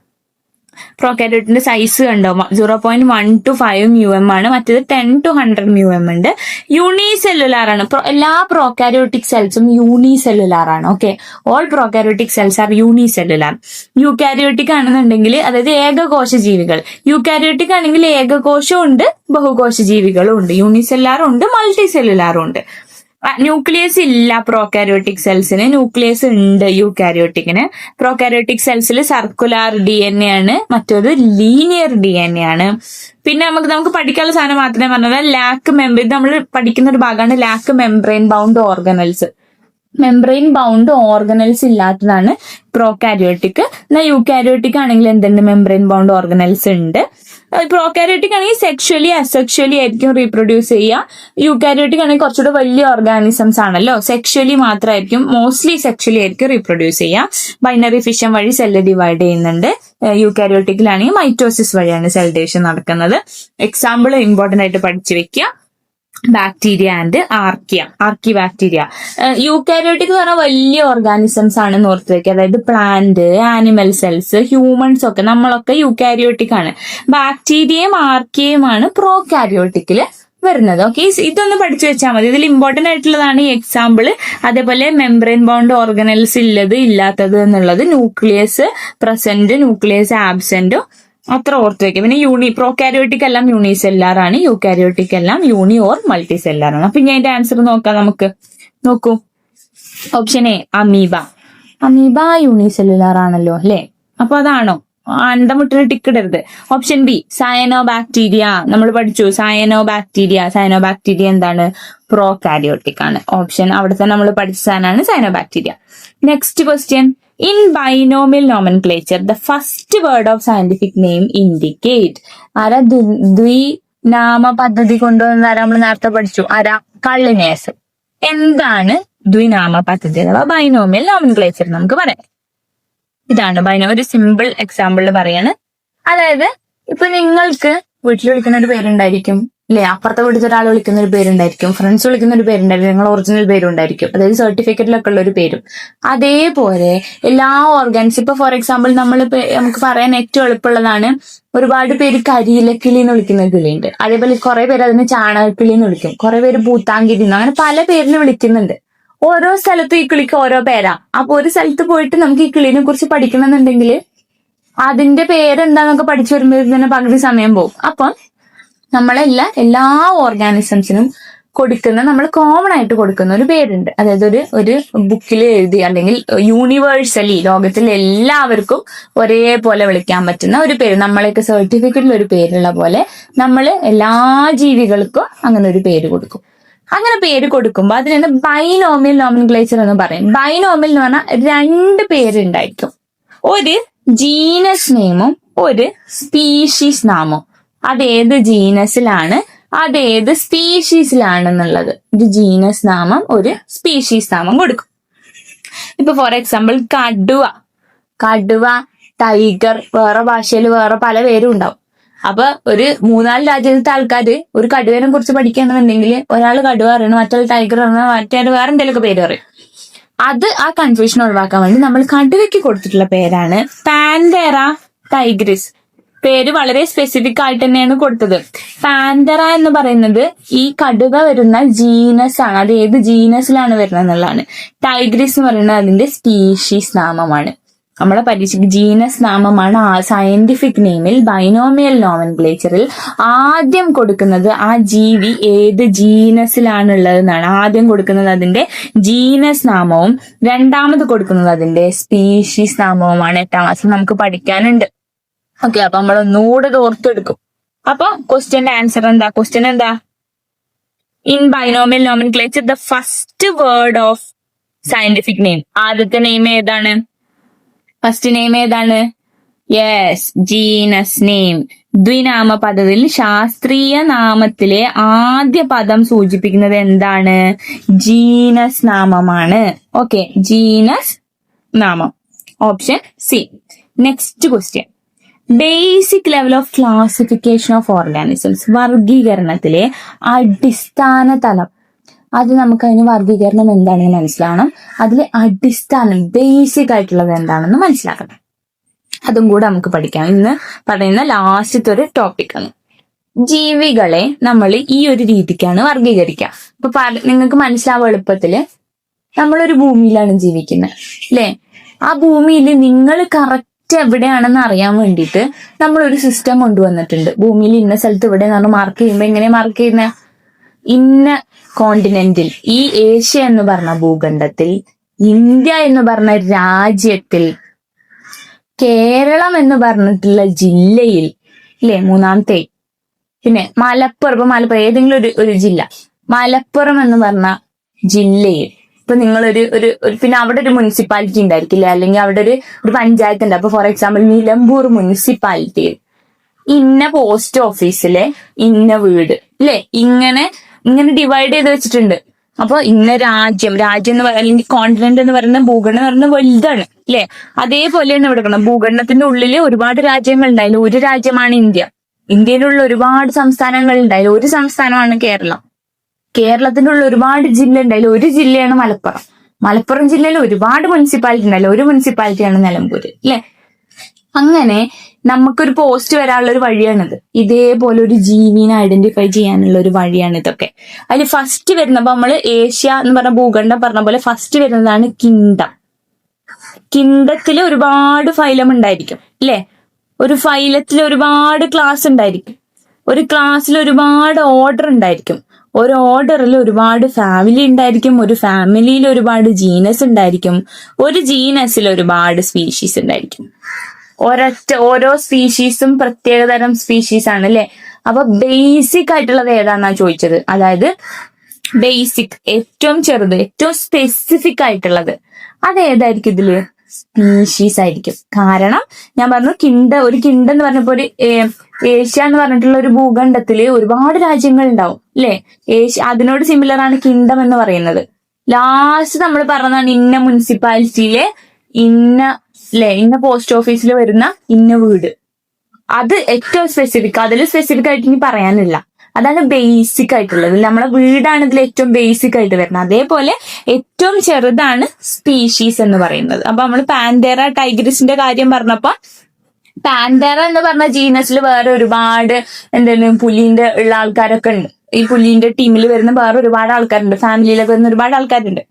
പ്രോകാരിയോട്ടിന്റെ സൈസ് കണ്ടോ, 0.1 to 5 μm ആണ്. മറ്റേത് 10 to 100 μm ഉണ്ട്. യൂണിസെല്ലുലാർ ആണ്. എല്ലാ പ്രോകാരിയോട്ടിക് സെൽസും യൂണിസെല്ലുലാർ ആണ്. Okay, all prokaryotic cells are unicellular. Eukaryotic ആണെന്നുണ്ടെങ്കിൽ, അതായത് ഏകകോശ ജീവികൾ. യൂകാരിയോട്ടിക് ആണെങ്കിൽ ഏകകോശവും ഉണ്ട്, ബഹുകോശ ജീവികളും ഉണ്ട്. യൂണിസെല്ലുലാറും ഉണ്ട്, മൾട്ടി സെല്ലുലാറും ഉണ്ട്. ന്യൂക്ലിയസ് ഇല്ല പ്രോകാരിയോട്ടിക് സെൽസിന്, ന്യൂക്ലിയസ് ഉണ്ട് യൂകാരിയോട്ടിക്കിന്. പ്രോകാരിയോട്ടിക് സെൽസിൽ സർക്കുലാർ DNA ആണ്, മറ്റൊരു ലീനിയർ DNA ആണ്. പിന്നെ നമുക്ക് പഠിക്കാനുള്ള സാധനം മാത്രമേ പറഞ്ഞാൽ ലാക്ക് മെമ്പർ, ഇത് നമ്മൾ പഠിക്കുന്ന ഒരു ഭാഗമാണ് lack membrane bound organelles. Membrane bound organelles ഇല്ലാത്തതാണ് പ്രോകാരിയോട്ടിക്. എന്നാൽ യൂകാരിയോട്ടിക് ആണെങ്കിൽ എന്തുണ്ട്? മെംബ്രെയിൻ ബൗണ്ട് ഓർഗനൽസ് ഉണ്ട്. പ്രോകാരിയോട്ടിക് ആണെങ്കിൽ സെക്ഷുവലി അസെക്ഷുവലി ആയിരിക്കും റീപ്രൊഡ്യൂസ് ചെയ്യുക. യൂകാരിയോട്ടിക് ആണെങ്കിൽ കുറച്ചുകൂടെ വലിയ ഓർഗാനിസംസ് ആണല്ലോ, സെക്ഷുവലി മാത്രമായിരിക്കും, മോസ്റ്റ്ലി സെക്ഷുവലി ആയിരിക്കും റീപ്രൊഡ്യൂസ് ചെയ്യുക. ബൈനറി ഫിഷൻ വഴി സെല്ല് ഡിവൈഡ് ചെയ്യുന്നുണ്ട്. യൂകാരിയോട്ടിക്കിലാണെങ്കിൽ മൈറ്റോസിസ് വഴിയാണ് സെൽ ഡിവിഷൻ നടക്കുന്നത്. എക്സാമ്പിൾ ഇമ്പോർട്ടന്റ് ആയിട്ട് പഠിച്ചു വെക്കുക. Bacteria and archaebacteria. Eukaryotic എന്ന് പറഞ്ഞാൽ വലിയ ഓർഗാനിസംസ് ആണെന്ന് ഓർത്ത് വെക്കുക. അതായത് പ്ലാന്റ്, ആനിമൽ സെൽസ്, ഹ്യൂമൻസ് ഒക്കെ, നമ്മളൊക്കെ യൂകാരിയോട്ടിക് ആണ്. ബാക്ടീരിയയും ആർക്കിയുമാണ് പ്രോകാരിയോട്ടിക്കില് വരുന്നത്. ഓക്കെ, ഇതൊന്ന് പഠിച്ചു വെച്ചാൽ മതി. ഇതിൽ ഇമ്പോർട്ടന്റ് ആയിട്ടുള്ളതാണ് ഈ എക്സാമ്പിൾ. അതേപോലെ മെംബ്രെയിൻ ബൗണ്ട് ഓർഗനൽസ് ഇല്ലാത്തത് എന്നുള്ളത്, ന്യൂക്ലിയസ് പ്രസന്റ്, ന്യൂക്ലിയസ് ആബ്സെന്റോ, അത്ര ഓർത്ത് വെക്കും. പിന്നെ പ്രോകാരിയോട്ടിക് എല്ലാം യൂണിസെല്ലാർ ആണ്, യൂകാരിയോട്ടിക് എല്ലാം യൂണി ഓർ മൾട്ടി സെല്ലാർ ആണ്. അപ്പൊ ഞാൻ അതിന്റെ ആൻസർ നോക്കാം. നമുക്ക് നോക്കൂ. ഓപ്ഷൻ എ അമീബ യൂണിസെല്ലുലാർ ആണല്ലോ അല്ലെ. അപ്പൊ അതാണോ? അണ്ടമുട്ടിന് ടിക്ക് ഇടരുത്. Option B cyano bacteria. നമ്മൾ പഠിച്ചു സയനോ ബാക്ടീരിയ എന്താണ്? പ്രോകാരിയോട്ടിക് ആണ്. ഓപ്ഷൻ അവിടെ തന്നെ നമ്മൾ പഠിച്ച സാധനമാണ് cyano bacteria. Next question, in binomial nomenclature the first word of scientific name indicate. ആരാ ദ്വിനാമ പദ്ധതി കൊണ്ടുവന്ന നമ്മൾ നേരത്തെ പഠിച്ചു. കള്ളിനേസ്. എന്താണ് ദ്വിനാമ പദ്ധതി അഥവാ ബൈനോമിയൽ നോമൻക്ലേച്ചർ? നമുക്ക് പറയാം. ഇതാണ് ഒരു സിമ്പിൾ എക്സാമ്പിളിൽ പറയാണ്. അതായത് ഇപ്പൊ നിങ്ങൾക്ക് വീട്ടിൽ വിളിക്കുന്ന ഒരു പേരുണ്ടായിരിക്കും അല്ലെ, അപ്പുറത്തെ വീട്ടിൽ ഒരാൾ വിളിക്കുന്ന ഒരു പേരുണ്ടായിരിക്കും, ഫ്രണ്ട്സ് വിളിക്കുന്ന ഒരു പേരുണ്ടായിരിക്കും, നിങ്ങൾ ഒറിജിനൽ പേരുണ്ടായിരിക്കും, അതായത് സർട്ടിഫിക്കറ്റിലൊക്കെ ഉള്ള ഒരു പേരും. അതേപോലെ എല്ലാ ഓർഗാൻസ്, ഇപ്പൊ ഫോർ എക്സാമ്പിൾ നമുക്ക് പറയാൻ ഏറ്റവും എളുപ്പമുള്ളതാണ്, ഒരുപാട് പേര് കരിയിലക്കിളി എന്ന് വിളിക്കുന്ന കിളിയുണ്ട്. അതേപോലെ കുറെ പേര് അതിന് ചാണകക്കിളി എന്ന് വിളിക്കും, കുറെ പേര് പൂത്താങ്കിരി, അങ്ങനെ പല പേരിൽ വിളിക്കുന്നുണ്ട്. ഓരോ സ്ഥലത്തും ഈ കിളിക്ക് ഓരോ പേരാ. അപ്പൊ ഒരു സ്ഥലത്ത് പോയിട്ട് നമുക്ക് ഈ കിളിനെ കുറിച്ച് പഠിക്കണമെന്നുണ്ടെങ്കിൽ അതിന്റെ പേരെന്താന്നൊക്കെ പഠിച്ചു വരുമ്പോഴത്തേക്ക് തന്നെ പകുതി സമയം പോകും. അപ്പം എല്ലാ ഓർഗാനിസംസിനും നമ്മൾ കോമൺ ആയിട്ട് കൊടുക്കുന്ന ഒരു പേരുണ്ട്. അതായത് ഒരു ബുക്കിൽ എഴുതി അല്ലെങ്കിൽ യൂണിവേഴ്സലി ലോകത്തിൽ എല്ലാവർക്കും ഒരേപോലെ വിളിക്കാൻ പറ്റുന്ന ഒരു പേര്, നമ്മളെയൊക്കെ സർട്ടിഫിക്കറ്റിൽ ഒരു പേരുള്ള പോലെ നമ്മൾ എല്ലാ ജീവികൾക്കും അങ്ങനെ ഒരു പേര് കൊടുക്കും. അങ്ങനെ പേര് കൊടുക്കുമ്പോൾ അതിനാണ് ബൈനോമിയൽ നോമൻക്ലേച്ചർ എന്ന് പറയും. ബൈനോമിയൽ എന്ന് പറഞ്ഞാൽ 2 പേരുണ്ടായിരിക്കും, ഒരു ജീനസ് നെയിമും ഒരു സ്പീഷീസ് നാമവും. അതേത് ജീനസിലാണ് അതേത് സ്പീഷീസിലാണെന്നുള്ളത് ഒരു ജീനസ് നാമം ഒരു സ്പീഷീസ് നാമം കൊടുക്കും. ഇപ്പൊ ഫോർ എക്സാമ്പിൾ കടുവ, ടൈഗർ, വേറെ ഭാഷയിൽ വേറെ പല പേരും ഉണ്ടാവും. അപ്പൊ ഒരു 3-4 രാജ്യത്തെ ആൾക്കാര് ഒരു കടുവേനെ കുറിച്ച് പഠിക്കണമെന്നുണ്ടെങ്കിൽ ഒരാൾ കടുവ അറിയണം, മറ്റൊരു ടൈഗർ അറിയണം, മറ്റേ വേറെ എന്തെങ്കിലുമൊക്കെ പേര് പറയും. ആ കൺഫ്യൂഷൻ ഒഴിവാക്കാൻ വേണ്ടി നമ്മൾ കടുവയ്ക്ക് കൊടുത്തിട്ടുള്ള പേരാണ് പാൻതേറ ടൈഗ്രിസ്. പേര് വളരെ സ്പെസിഫിക് ആയിട്ട് തന്നെയാണ് കൊടുത്തത്. പാൻതേറ എന്ന് പറയുന്നത് ഈ കടുവ വരുന്ന ജീനസ് ആണ്, അത് ഏത് ജീനസിലാണ് വരുന്നത് എന്നുള്ളതാണ്. ടൈഗ്രിസ് എന്ന് പറയുന്നത് അതിന്റെ സ്പീഷീസ് നാമമാണ്, നമ്മളെ പരീക്ഷയ്ക്ക് ജീനസ് നാമമാണ്. ആ സയന്റിഫിക് നെയിമിൽ ബൈനോമിയൽ നോമൻക്ലേച്ചറിൽ ആദ്യം കൊടുക്കുന്നത് ആ ജീവി ഏത് ജീനസിലാണുള്ളത് എന്നാണ്. ആദ്യം കൊടുക്കുന്നത് അതിന്റെ ജീനസ് നാമവും രണ്ടാമത് കൊടുക്കുന്നത് അതിന്റെ സ്പീഷീസ് നാമവുമാണ്. 8ാം ക്ലാസ്സിൽ നമുക്ക് പഠിക്കാനുണ്ട്. ഓക്കെ, അപ്പൊ നമ്മൾ ഒന്നുകൂടെ ഓർത്തെടുക്കും. അപ്പൊ ക്വസ്റ്റ്യന്റെ ആൻസർ എന്താ? ക്വസ്റ്റ്യൻ എന്താ? In binomial nomenclature the first word of scientific name, ആദ്യത്തെ നെയിം ഏതാണ്? ഫസ്റ്റ് നെയിം ഏതാണ്? Yes, genus name. ദ്വിനാമ പദത്തിൽ ശാസ്ത്രീയ നാമത്തിലെ ആദ്യ പദം സൂചിപ്പിക്കുന്നത് എന്താണ്? ജീനസ് നാമമാണ്. ഓക്കെ, ജീനസ് നാമം. Option C. Next question, basic level of classification of organisms, വർഗീകരണത്തിലെ അടിസ്ഥാന തലം. അത് നമുക്ക് അതിന് വർഗീകരണം എന്താണെന്ന് മനസ്സിലാവണം. അതിൽ അടിസ്ഥാനം ബേസിക് ആയിട്ടുള്ളത് എന്താണെന്ന് മനസ്സിലാക്കണം. അതും കൂടെ നമുക്ക് പഠിക്കാം. ഇന്ന് പറയുന്ന ലാസ്റ്റത്തെ ഒരു ടോപ്പിക്കാണ്. ജീവികളെ നമ്മൾ ഈ ഒരു രീതിക്കാണ് വർഗീകരിക്കുക. ഇപ്പൊ നിങ്ങൾക്ക് മനസ്സിലാവും എളുപ്പത്തില്, നമ്മളൊരു ഭൂമിയിലാണ് ജീവിക്കുന്നത് അല്ലെ? ആ ഭൂമിയിൽ നിങ്ങൾ കറക്റ്റ് എവിടെയാണെന്ന് അറിയാൻ വേണ്ടിയിട്ട് നമ്മളൊരു സിസ്റ്റം കൊണ്ടുവന്നിട്ടുണ്ട്. ഭൂമിയിൽ ഇന്ന സ്ഥലത്ത് ഇവിടെ നമ്മൾ മാർക്ക് ചെയ്യുമ്പോൾ എങ്ങനെ മാർക്ക് ചെയ്യുന്ന? ഇന്ന കോണ്ടിനെന്റിൽ, ഈ ഏഷ്യ എന്ന് പറഞ്ഞ ഭൂഖണ്ഡത്തിൽ, ഇന്ത്യ എന്ന് പറഞ്ഞ രാജ്യത്തിൽ, കേരളം എന്ന് പറഞ്ഞിട്ടുള്ള ജില്ലയിൽ ഇല്ലേ, 3ാമത്തെ. പിന്നെ മലപ്പുറം ഏതെങ്കിലും ഒരു ജില്ല, മലപ്പുറം എന്ന് പറഞ്ഞ ജില്ലയിൽ. ഇപ്പൊ നിങ്ങളൊരു പിന്നെ അവിടെ ഒരു മുനിസിപ്പാലിറ്റി ഉണ്ടായിരിക്കില്ലേ, അല്ലെങ്കിൽ അവിടെ ഒരു പഞ്ചായത്ത് ഉണ്ട്. അപ്പൊ ഫോർ എക്സാമ്പിൾ നിലമ്പൂർ മുനിസിപ്പാലിറ്റിയിൽ ഇന്ന പോസ്റ്റ് ഓഫീസിലെ ഇന്ന വീട് അല്ലെ, ഇങ്ങനെ ഡിവൈഡ് ചെയ്ത് വെച്ചിട്ടുണ്ട്. അപ്പൊ ഇന്ന രാജ്യം എന്ന് പറയുന്നത്, അല്ലെങ്കിൽ കോണ്ടിനെന്റ് എന്ന് പറയുന്ന ഭൂഖണ്ഡം എന്ന് പറയുന്നത് വലുതാണ് അല്ലെ? അതേപോലെയാണ് ഇവിടെ ഭൂഖണ്ഡത്തിന്റെ ഉള്ളിൽ ഒരുപാട് രാജ്യങ്ങൾ ഉണ്ടായാലും ഒരു രാജ്യമാണ് ഇന്ത്യ. ഇന്ത്യയിലുള്ള ഒരുപാട് സംസ്ഥാനങ്ങൾ ഉണ്ടായാലും ഒരു സംസ്ഥാനമാണ് കേരളം. കേരളത്തിന്റെ ഉള്ളിൽ ഒരുപാട് ജില്ല ഉണ്ടായാലും ഒരു ജില്ലയാണ് മലപ്പുറം. മലപ്പുറം ജില്ലയിൽ ഒരുപാട് മുനിസിപ്പാലിറ്റി ഉണ്ടായാലും ഒരു മുനിസിപ്പാലിറ്റിയാണ് നിലമ്പൂര് അല്ലെ? അങ്ങനെ നമുക്കൊരു പോസ്റ്റ് വരാനുള്ള ഒരു വഴിയാണിത്. ഇതേപോലെ ഒരു ജീവിനെ ഐഡന്റിഫൈ ചെയ്യാനുള്ള ഒരു വഴിയാണ് ഇതൊക്കെ. അതിൽ ഫസ്റ്റ് വരുന്നപ്പോ നമ്മള് ഏഷ്യ എന്ന് പറഞ്ഞ ഭൂഖണ്ഡം പറഞ്ഞ പോലെ ഫസ്റ്റ് വരുന്നതാണ് കിങ്ഡം. കിങ്ഡത്തിൽ ഒരുപാട് ഫൈലം ഉണ്ടായിരിക്കും അല്ലെ? ഒരു ഫൈലത്തിൽ ഒരുപാട് ക്ലാസ് ഉണ്ടായിരിക്കും. ഒരു ക്ലാസ്സിൽ ഒരുപാട് ഓർഡർ ഉണ്ടായിരിക്കും. ഒരു ഓർഡറിൽ ഒരുപാട് ഫാമിലി ഉണ്ടായിരിക്കും. ഒരു ഫാമിലിയിൽ ഒരുപാട് ജീനസ് ഉണ്ടായിരിക്കും. ഒരു ജീനസിൽ ഒരുപാട് സ്പീഷീസ് ഉണ്ടായിരിക്കും. ഓരോ സ്പീഷീസും പ്രത്യേകതരം സ്പീഷീസ് ആണ് അല്ലെ? അപ്പൊ ബേസിക് ആയിട്ടുള്ളത് ഏതാന്നാ ചോദിച്ചത്. അതായത് ബേസിക്, ഏറ്റവും ചെറുത്, ഏറ്റവും സ്പെസിഫിക് ആയിട്ടുള്ളത് അത് ഏതായിരിക്കും? ഇതില് സ്പീഷീസ് ആയിരിക്കും. കാരണം ഞാൻ പറഞ്ഞു ഒരു കിങ്ഡം എന്ന് പറഞ്ഞപ്പോ ഒരു ഏഷ്യ എന്ന് പറഞ്ഞിട്ടുള്ള ഒരു ഭൂഖണ്ഡത്തില് ഒരുപാട് രാജ്യങ്ങൾ ഉണ്ടാവും അല്ലെ? അതിനോട് സിമിലർ ആണ് കിങ്ഡം എന്ന് പറയുന്നത്. ലാസ്റ്റ് നമ്മൾ പറഞ്ഞതാണ് ഇന്ന മുനിസിപ്പാലിറ്റിയിലെ ഇന്ന പോസ്റ്റ് ഓഫീസിൽ വരുന്ന ഇന്ന വീട്. അത് ഏറ്റവും സ്പെസിഫിക്. അതിൽ സ്പെസിഫിക് ആയിട്ട് ഇനി പറയാനില്ല. അതാണ് ബേസിക് ആയിട്ടുള്ളത്. നമ്മളെ വീടാണ് ഇതിൽ ഏറ്റവും ബേസിക് ആയിട്ട് വരുന്നത്. അതേപോലെ ഏറ്റവും ചെറുതാണ് സ്പീഷീസ് എന്ന് പറയുന്നത്. അപ്പൊ നമ്മൾ പാൻതേറ ടൈഗ്രിസിന്റെ കാര്യം പറഞ്ഞപ്പോ പാൻതേറ എന്ന് പറഞ്ഞ ജീനസിൽ വേറെ ഒരുപാട് എന്തെങ്കിലും പുലിന്റെ ഉള്ള ആൾക്കാരൊക്കെ ഉണ്ട് ഈ പുലിന്റെ ടീമിൽ വരുന്ന വേറെ ഒരുപാട് ആൾക്കാരുണ്ട്, ഫാമിലിയിലൊക്കെ വരുന്ന ഒരുപാട് ആൾക്കാരുണ്ട്.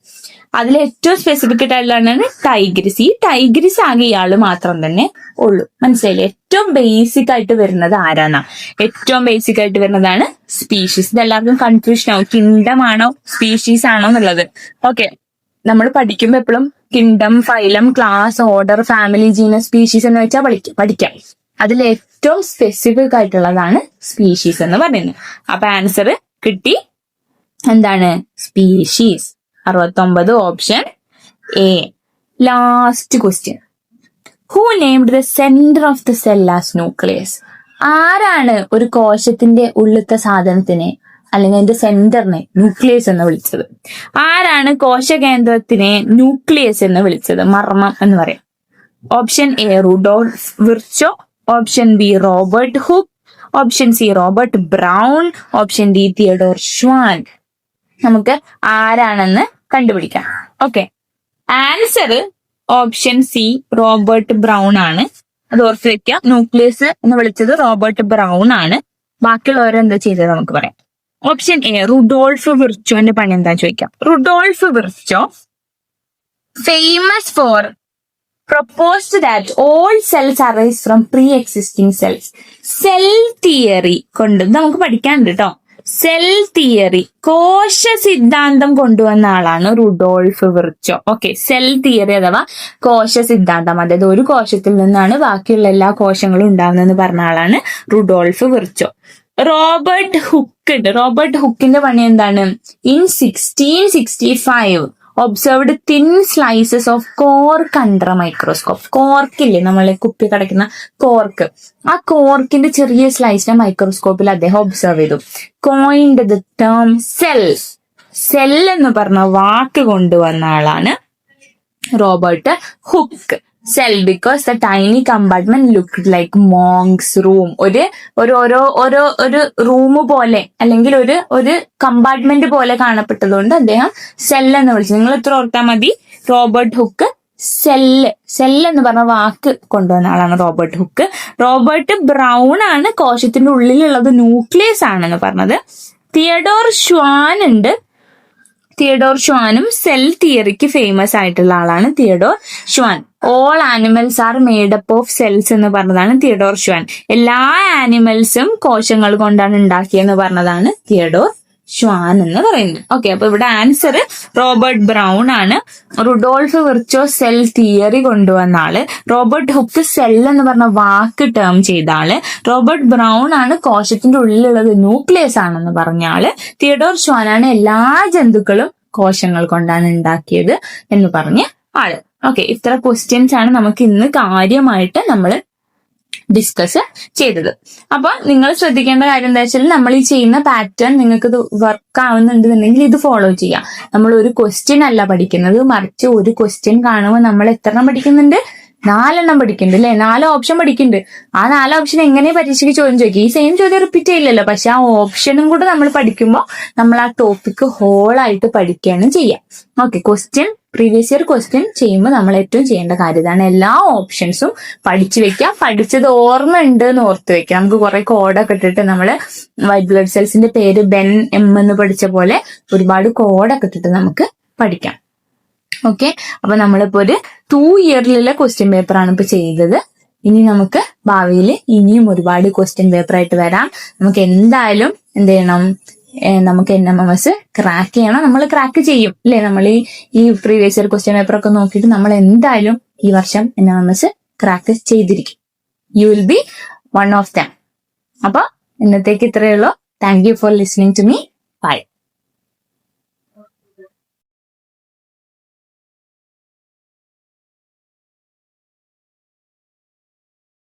അതിൽ ഏറ്റവും സ്പെസിഫിക് ആയിട്ടുള്ളതാണ് ടൈഗ്രിസ്. ഈ ടൈഗ്രിസ് ആകെ ഇയാള് മാത്രം തന്നെ ഉള്ളൂ. മനസ്സിലായില്ലേ? ഏറ്റവും ബേസിക് ആയിട്ട് വരുന്നത് ആരാന്നാ? ഏറ്റവും ബേസിക് ആയിട്ട് വരുന്നതാണ് സ്പീഷീസ്. ഇത് എല്ലാവർക്കും കൺഫ്യൂഷൻ ആവും, കിങ്ഡം ആണോ സ്പീഷീസ് ആണോ എന്നുള്ളത്. ഓക്കെ, നമ്മൾ പഠിക്കുമ്പോൾ എപ്പോഴും kingdom, phylum, class, order, family, genus, species എന്ന് വെച്ചാൽ പഠിക്കാം. അതിൽ ഏറ്റവും സ്പെസിഫിക് ആയിട്ടുള്ളതാണ് സ്പീഷീസ് എന്ന് പറയുന്നത്. അപ്പൊ ആൻസർ കിട്ടി, എന്താണ്? Species. 69 option A. Last question. Who named the centre of the cell as nucleus? ആരാണ് ഒരു കോശത്തിന്റെ ഉള്ളിലത്തെ സാധനത്തിനെ അല്ലെങ്കിൽ അതിന്റെ സെന്ററിനെ ന്യൂക്ലിയസ് എന്ന് വിളിച്ചത്? ആരാണ് കോശകേന്ദ്രത്തിനെ ന്യൂക്ലിയസ് എന്ന് വിളിച്ചത്? മർമ്മം എന്ന് പറയാം. Option a Rudolf Virchow, option b Robert Hooke, option c Robert Brown, option d Theodor Schwann. നമുക്ക് ആരാണെന്ന് കണ്ടുപിടിക്കാം. Okay, answer option c Robert Brown ആണ്. അത് ഓർത്ത് വെക്കാം. ന്യൂക്ലിയസ് എന്ന് വിളിച്ചത് റോബർട്ട് ബ്രൗൺ ആണ്. ബാക്കിയുള്ളവരെന്താ ചെയ്തത് നമുക്ക് പറയാം. ഓപ്ഷൻ എ റുഡോൾഫ് വിർച്ചോന്റെ പണി എന്താ ചോദിക്കാം. Rudolf Virchow famous for proposed that all cells arise from pre-existing cells. Cell theory കൊണ്ട് നമുക്ക് പഠിക്കാനുണ്ട് കേട്ടോ. സെൽ തിയറി, കോശ സിദ്ധാന്തം കൊണ്ടുവന്ന ആളാണ് Rudolf Virchow. Okay, cell theory അഥവാ കോശ സിദ്ധാന്തം, അതായത് ഒരു കോശത്തിൽ നിന്നാണ് ബാക്കിയുള്ള എല്ലാ കോശങ്ങളും ഉണ്ടാവുന്നതെന്ന് പറഞ്ഞ ആളാണ് റുഡോൾഫ് വിർച്ചോ. റോബർട്ട് ഹുക്ക് ഉണ്ട്. റോബർട്ട് ഹുക്കിന്റെ പണി എന്താണ്? In 1665 observed thin slices of cork under microscope. കോർക്കില്ലേ, നമ്മളെ കുപ്പി കടക്കുന്ന കോർക്ക്, ആ കോർക്കിന്റെ ചെറിയ സ്ലൈസിനെ മൈക്രോസ്കോപ്പിൽ അദ്ദേഹം ഒബ്സർവ് ചെയ്തു. Coined the term cell. Cell എന്ന് പറഞ്ഞ വാക്ക് കൊണ്ടുവന്ന ആളാണ് Robert hook. Cell because the tiny compartment looked like monks room. ഒരു റൂം പോലെ അല്ലെങ്കിൽ ഒരു കമ്പാർട്ട്മെന്റ് പോലെ കാണപ്പെട്ടതുകൊണ്ട് അദ്ദേഹം സെൽ എന്ന് വിളിച്ചു. നിങ്ങൾ ഇത്ര ഓർത്താൽ മതി. റോബർട്ട് ഹുക്ക് സെല്ല് എന്ന് പറഞ്ഞ വാക്ക് കൊണ്ടുവന്ന ആളാണ് റോബർട്ട് ഹുക്ക്. റോബർട്ട് ബ്രൗൺ ആണ് കോശത്തിന്റെ ഉള്ളിലുള്ളത് ന്യൂക്ലിയസ് ആണെന്ന് പറഞ്ഞത്. തിയഡോർ ഷ്വാൻ ഉണ്ട്. തിയഡോർ ഷ്വാനും സെൽ തിയറിക്ക് ഫേമസ് ആയിട്ടുള്ള ആളാണ് Theodore Schwann. All animals are made up of cells എന്ന് പറഞ്ഞതാണ് തിയഡോർ ഷ്വാൻ. എല്ലാ ആനിമൽസും കോശങ്ങൾ കൊണ്ടാണ് ഉണ്ടാക്കിയെന്ന് പറഞ്ഞതാണ് തിയഡോർ ഷ്വാൻ എന്ന് പറയുന്നത്. ഓക്കെ, അപ്പൊ ഇവിടെ ആൻസർ റോബർട്ട് ബ്രൗൺ ആണ്. റുഡോൾഫ് വിർച്ചോ സെൽ തിയറി കൊണ്ടുവന്ന ആള്. റോബർട്ട് ഹുക്ക് സെൽ എന്ന് പറഞ്ഞ വാക്ക് ടേം ചെയ്ത ആള്. റോബർട്ട് ബ്രൗൺ ആണ് കോശത്തിന്റെ ഉള്ളിലുള്ളത് ന്യൂക്ലിയസ് ആണെന്ന് പറഞ്ഞ ആള്. തിയഡോർ ഷ്വാൻ ആണ് എല്ലാ ജന്തുക്കളും കോശങ്ങൾ കൊണ്ടാണ് ഉണ്ടാക്കിയത് എന്ന് പറഞ്ഞ ആള്. ഓക്കെ, ഇത്ര ക്വസ്റ്റ്യൻസ് ആണ് നമുക്ക് ഇന്ന് കാര്യമായിട്ട് നമ്മൾ ഡിസ്കസ് ചെയ്തത്. അപ്പൊ നിങ്ങൾ ശ്രദ്ധിക്കേണ്ട കാര്യം എന്താ വെച്ചാൽ, നമ്മൾ ഈ ചെയ്യുന്ന പാറ്റേൺ നിങ്ങൾക്ക് ഇത് വർക്ക് ആവുന്നുണ്ടെന്നുണ്ടെങ്കിൽ ഇത് ഫോളോ ചെയ്യാം. നമ്മൾ ഒരു ക്വസ്റ്റ്യൻ അല്ല പഠിക്കുന്നത്, മറിച്ച് ഒരു ക്വസ്റ്റ്യൻ കാണുമ്പോൾ നമ്മൾ എത്രണ്ണം പഠിക്കുന്നുണ്ട്? 4 പഠിക്കുന്നുണ്ട് അല്ലെ? 4 ഓപ്ഷൻ പഠിക്കുന്നുണ്ട്. ആ 4 ഓപ്ഷൻ എങ്ങനെ പരീക്ഷയ്ക്ക് ചോദ്യം ചോദിക്കും? ഈ സെയിം ചോദ്യം റിപ്പീറ്റ് ചെയ്യില്ലല്ലോ. പക്ഷെ ആ ഓപ്ഷനും കൂടെ നമ്മൾ പഠിക്കുമ്പോൾ നമ്മൾ ആ ടോപ്പിക്ക് ഹോളായിട്ട് പഠിക്കുകയാണ് ചെയ്യാം. ഓക്കെ, പ്രീവിയസ് ഇയർ ക്വസ്റ്റ്യൻ ചെയ്യുമ്പോൾ നമ്മൾ ഏറ്റവും ചെയ്യേണ്ട കാര്യം ഇതാണ്. എല്ലാ ഓപ്ഷൻസും പഠിച്ചു വെക്കാം. പഠിച്ചത് ഓർമ്മ ഉണ്ട് എന്ന് ഓർത്ത് വെക്കാം. നമുക്ക് കുറെ കോഡൊക്കെ ഇട്ടിട്ട് നമ്മള് വൈറ്റ് ബ്ലഡ് സെൽസിന്റെ പേര് ബെൻ എം എന്ന് പഠിച്ച പോലെ ഒരുപാട് കോഡൊക്കെ ഇട്ടിട്ട് നമുക്ക് പഠിക്കാം. ഓക്കെ, അപ്പൊ നമ്മളിപ്പോ ഒരു 2 ഇയറിലുള്ള ക്വസ്റ്റ്യൻ പേപ്പറാണ് ഇപ്പൊ ചെയ്തത്. ഇനി നമുക്ക് ഭാവിയിൽ ഇനിയും ഒരുപാട് ക്വസ്റ്റ്യൻ പേപ്പർ ആയിട്ട് വരാം. നമുക്ക് എന്തായാലും എന്ത് ചെയ്യണം? നമുക്ക് NMMS ക്രാക്ക് ചെയ്യണം. നമ്മൾ ക്രാക്ക് ചെയ്യും അല്ലെ? നമ്മൾ ഈ പ്രീവിയസ് ഇയർ ക്വസ്റ്റ്യൻ പേപ്പർ ഒക്കെ നോക്കിയിട്ട് നമ്മൾ എന്തായാലും ഈ വർഷം NMMS ക്രാക്ക് ചെയ്തിരിക്കും. You will be one of them. അപ്പൊ ഇന്നത്തേക്ക് ഇത്രയേ ഉള്ളൂ. Thank you for listening to me. By.